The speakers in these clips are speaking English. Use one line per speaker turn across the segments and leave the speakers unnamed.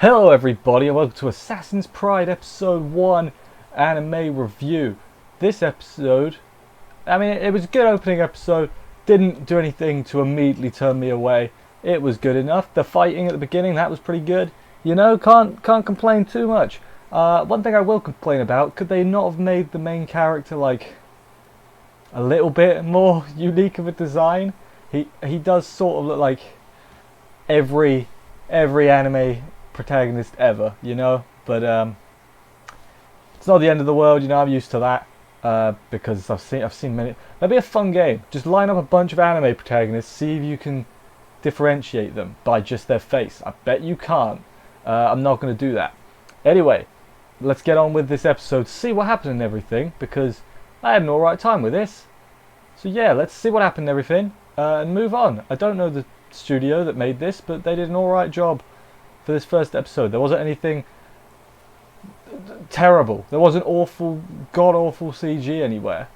Hello everybody and welcome to Assassin's Pride Episode 1 Anime Review. This episode, it was a good opening episode, didn't do anything to immediately turn me away. It was good enough. The fighting at the beginning, that was pretty good. You know, can't complain too much. One thing I will complain about, could they not have made the main character like a little bit more unique of a design? He does sort of look like every anime protagonist ever, you know, but it's not the end of the world, you know. I'm used to that because I've seen many. That'd be a fun game. Just line up a bunch of anime protagonists, see if you can differentiate them by just their face. I bet you can't. I'm not going to do that. Anyway, let's get on with this episode, see what happened and everything, because I had an alright time with this. So yeah, let's see what happened and everything and move on. I don't know the studio that made this, but they did an alright job for this first episode. There wasn't anything terrible. There wasn't awful, god-awful CG anywhere.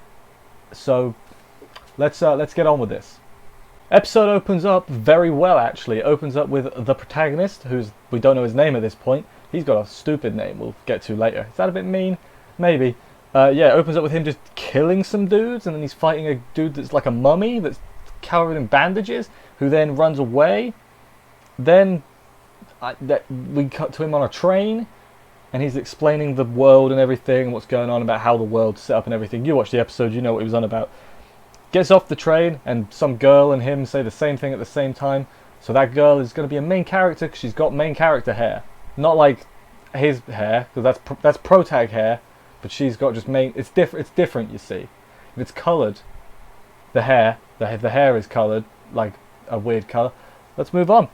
So let's get on with this. Episode opens up very well, actually. It opens up with the protagonist, we don't know his name at this point. He's got a stupid name we'll get to later. Is that a bit mean? Maybe. Yeah, it opens up with him just killing some dudes, and then he's fighting a dude that's like a mummy that's covered in bandages, who then runs away. Then we cut to him on a train, and he's explaining the world and everything, what's going on about how the world's set up and everything. You watched the episode, you know what he was on about. Gets off the train, and some girl and him say the same thing at the same time. So that girl is going to be a main character because she's got main character hair, not like his hair, because that's protag hair, but she's got just main. It's different. It's different, you see. If it's coloured, the hair is coloured like a weird colour. Let's move on.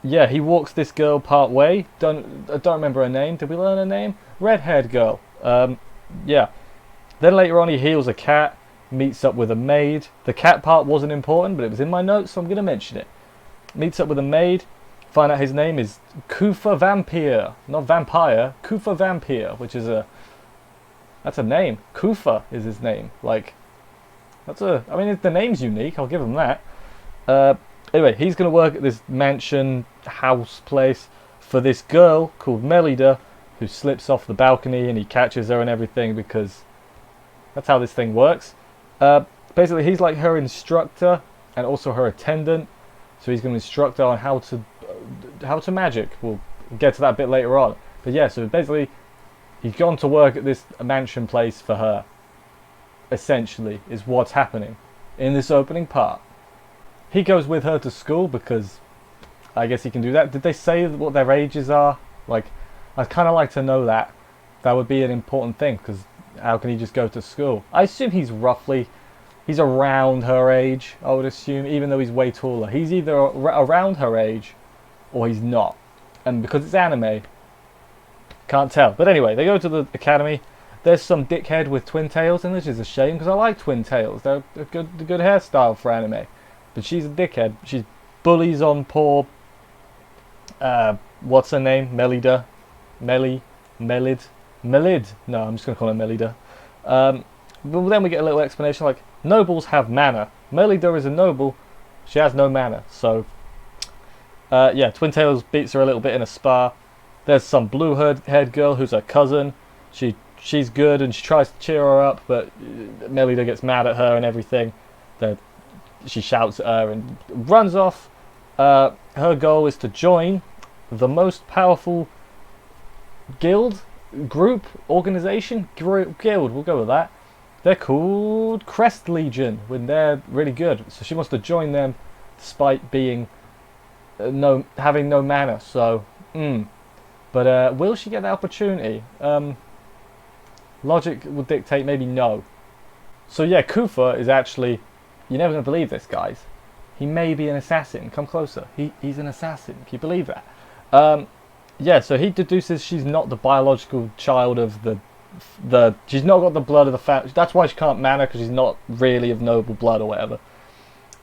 Yeah, he walks this girl part way. I don't remember her name. Did we learn her name? Red-haired girl. Yeah. Then later on he heals a cat, meets up with a maid. The cat part wasn't important, but it was in my notes, so I'm going to mention it. Meets up with a maid. Find out his name is Kufa Vampire. Not vampire, Kufa Vampire, which is that's a name. Kufa is his name. Like, the name's unique, I'll give him that. Anyway, he's going to work at this mansion house place for this girl called Melida, who slips off the balcony, and he catches her and everything, because that's how this thing works. Basically, he's like her instructor and also her attendant, so he's going to instruct her on how to magic. We'll get to that bit later on. But yeah, so basically, he's gone to work at this mansion place for her, essentially, is what's happening in this opening part. He goes with her to school because I guess he can do that. Did they say what their ages are? Like, I'd kind of like to know that. That would be an important thing, because how can he just go to school? I assume he's around her age, I would assume, even though he's way taller. He's either around her age or he's not. And because it's anime, can't tell. But anyway, they go to the academy. There's some dickhead with twin tails, and this is a shame because I like twin tails. They're a good hairstyle for anime. But she's a dickhead. She bullies on poor, what's her name? Melida? Melid? No, I'm just going to call her Melida. But then we get a little explanation like, nobles have mana. Melida is a noble. She has no mana. So, yeah, Twin Tails beats her a little bit in a spar. There's some blue-haired girl who's her cousin. She's good, and she tries to cheer her up, but Melida gets mad at her and everything. She shouts at her and runs off. Her goal is to join the most powerful guild, group, organization, guild, we'll go with that. They're called Crest Legion, when they're really good. So she wants to join them despite being having no mana. So, but will she get the opportunity? Logic would dictate maybe no. So yeah, Kufa is actually, you're never going to believe this, guys. He may be an assassin. Come closer. He's an assassin. Can you believe that? Yeah, so he deduces she's not the biological child of she's not got the blood of the family. That's why she can't mana, because she's not really of noble blood or whatever.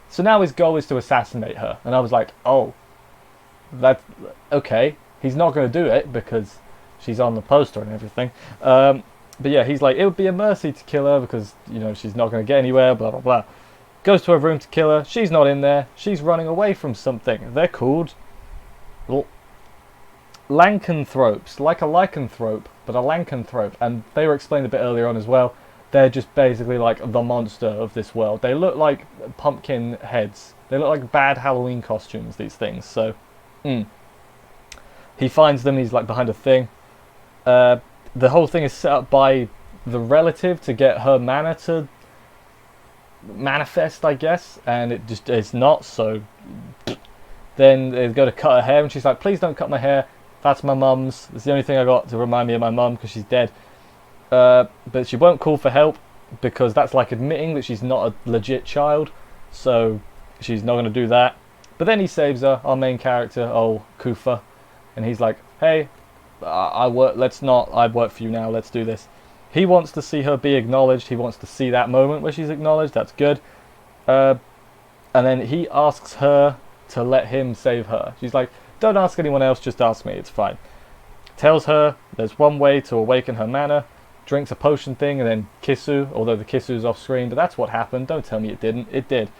So now his goal is to assassinate her. And I was like, oh, that's okay. He's not going to do it because she's on the poster and everything. But yeah, he's like, it would be a mercy to kill her because, you know, she's not going to get anywhere, blah, blah, blah. Goes to her room to kill her. She's not in there. She's running away from something. They're called lycanthropes, like a lycanthrope, but a lycanthrope, and they were explained a bit earlier on as well. They're just basically like the monster of this world. They look like pumpkin heads. They look like bad Halloween costumes, these things. So, he finds them. He's like behind a thing. The whole thing is set up by the relative to get her mana to manifest, I guess, and it just is not. So then they go to cut her hair, and she's like, "Please don't cut my hair. That's my mum's. It's the only thing I got to remind me of my mum because she's dead." But she won't call for help because that's like admitting that she's not a legit child, so she's not going to do that. But then he saves her, our main character, old Kufa, and he's like, "Hey, I work for you now. Let's do this." He wants to see her be acknowledged. He wants to see that moment where she's acknowledged. That's good. And then he asks her to let him save her. She's like, "Don't ask anyone else. Just ask me. It's fine." Tells her there's one way to awaken her mana. Drinks a potion thing and then Kisu, although the Kisu's off screen, but that's what happened. Don't tell me it didn't. It did.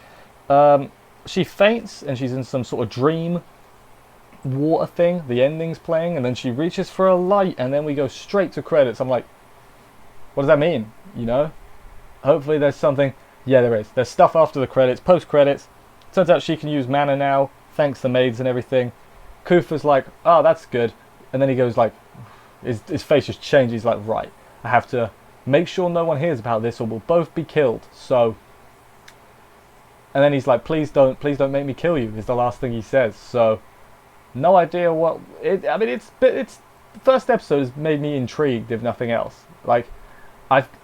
She faints and she's in some sort of dream water thing. The ending's playing and then she reaches for a light and then we go straight to credits. I'm like, what does that mean? You know? Hopefully there's something. Yeah, there is. There's stuff after the credits, post credits. Turns out she can use mana now, thanks to maids and everything. Kufa's like, oh, that's good. And then he goes like, his face just changes. He's like, right, I have to make sure no one hears about this or we'll both be killed. So, and then he's like, please don't make me kill you, is the last thing he says. So, no idea what, I mean, it's the first episode has made me intrigued, if nothing else. Like,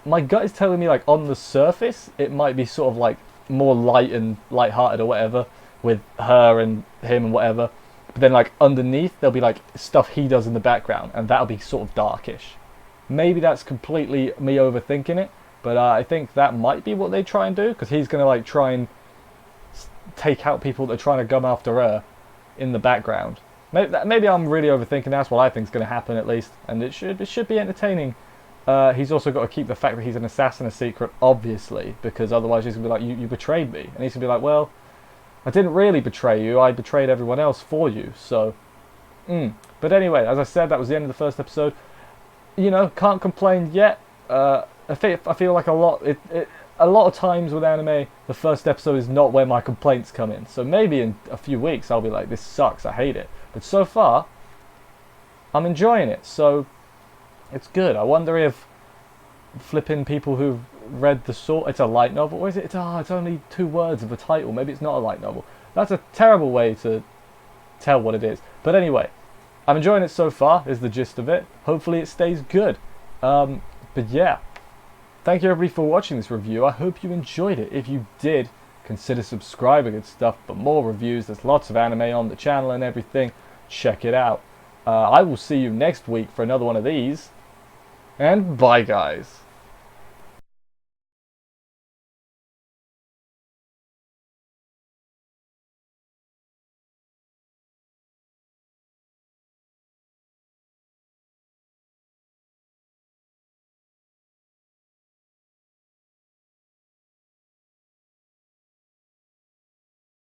my gut is telling me, like, on the surface, it might be sort of like more light and light-hearted or whatever, with her and him and whatever. But then, like, underneath, there'll be, like, stuff he does in the background, and that'll be sort of darkish. Maybe that's completely me overthinking it, but I think that might be what they try and do, because he's going to, like, try and take out people that are trying to come after her in the background. Maybe I'm really overthinking. That's what I think is going to happen, at least, and it should be entertaining. He's also got to keep the fact that he's an assassin a secret, obviously, because otherwise he's going to be like, you betrayed me, and he's going to be like, well, I didn't really betray you, I betrayed everyone else for you, so, But anyway, as I said, that was the end of the first episode. You know, can't complain yet. I feel like a lot of times with anime, the first episode is not where my complaints come in. So maybe in a few weeks I'll be like, this sucks, I hate it. But so far, I'm enjoying it. So it's good. I wonder if flipping people who've read the sort, it's a light novel, or is it? It's only 2 words of a title. Maybe it's not a light novel. That's a terrible way to tell what it is. But anyway, I'm enjoying it so far, is the gist of it. Hopefully it stays good. But yeah, thank you everybody for watching this review. I hope you enjoyed it. If you did, consider subscribing and stuff for more reviews. There's lots of anime on the channel and everything. Check it out. I will see you next week for another one of these. And bye, guys.